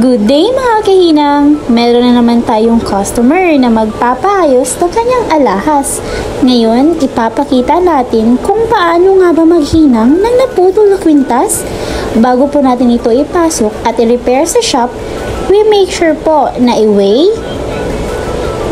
Good day mga kahinang! Meron na naman tayong customer na magpapaayos ng kanyang alahas. Ngayon, ipapakita natin kung paano nga ba maghinang ng naputol na kwintas. Bago po natin ito ipasok at i-repair sa shop, we make sure po na i-weigh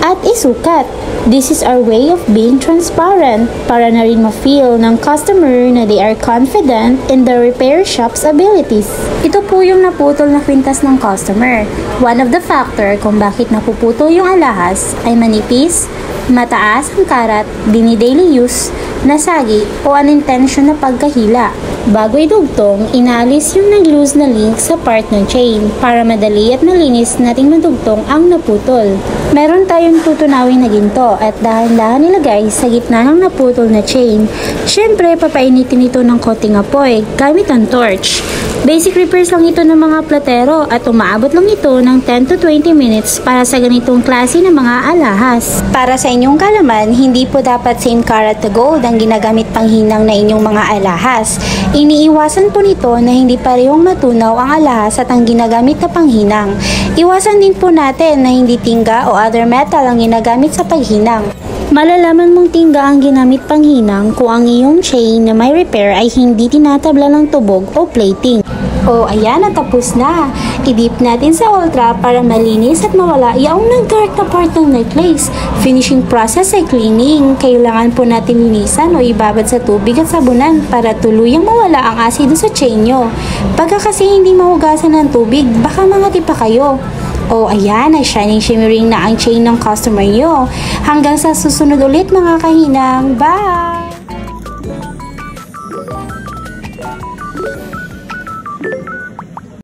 at isukat. This is our way of being transparent para na rin ma-feel ng customer na they are confident in the repair shop's abilities. Ito po yung naputol na kwintas ng customer. One of the factor kung bakit napuputol yung alahas ay manipis, mataas ang karat, daily use, nasagi o unintentional na pagkahila. Bago idugtong, inaalis yung nag-loose na link sa part ng chain para madali at malinis nating madugtong ang naputol. Meron tayong tutunawin na ginto at dahan-dahan nilagay sa gitna ng naputol na chain. Siyempre, papainitin ito ng konting apoy gamit ang torch. Basic repairs lang ito ng mga platero at umaabot lang ito ng 10 to 20 minutes para sa ganitong klase ng mga alahas. Para sa inyong kalaman, hindi po dapat same karat na gold ang ginagamit panghinang na inyong mga alahas. Iniiwasan po nito na hindi parehong matunaw ang alahas at ang ginagamit na panghinang. Iwasan din po natin na hindi tingga o other metal ang ginagamit sa paghinang. Malalaman mong tingga ang ginamit panghinang kung ang iyong chain na may repair ay hindi tinatabla ng tubog o plating. O ayan, natapos na. I-dip natin sa ultra para malinis at mawala yung nag-dark na part ng necklace. Finishing process ay cleaning. Kailangan po natin linisan o ibabad sa tubig at sabunan para tuluyang mawala ang asido sa chain nyo. Pagka kasi hindi mahugasan ng tubig, baka mangati pa kayo. O ayan, ay shining shimmering na ang chain ng customer nyo. Hanggang sa susunod ulit mga kahinang. Bye!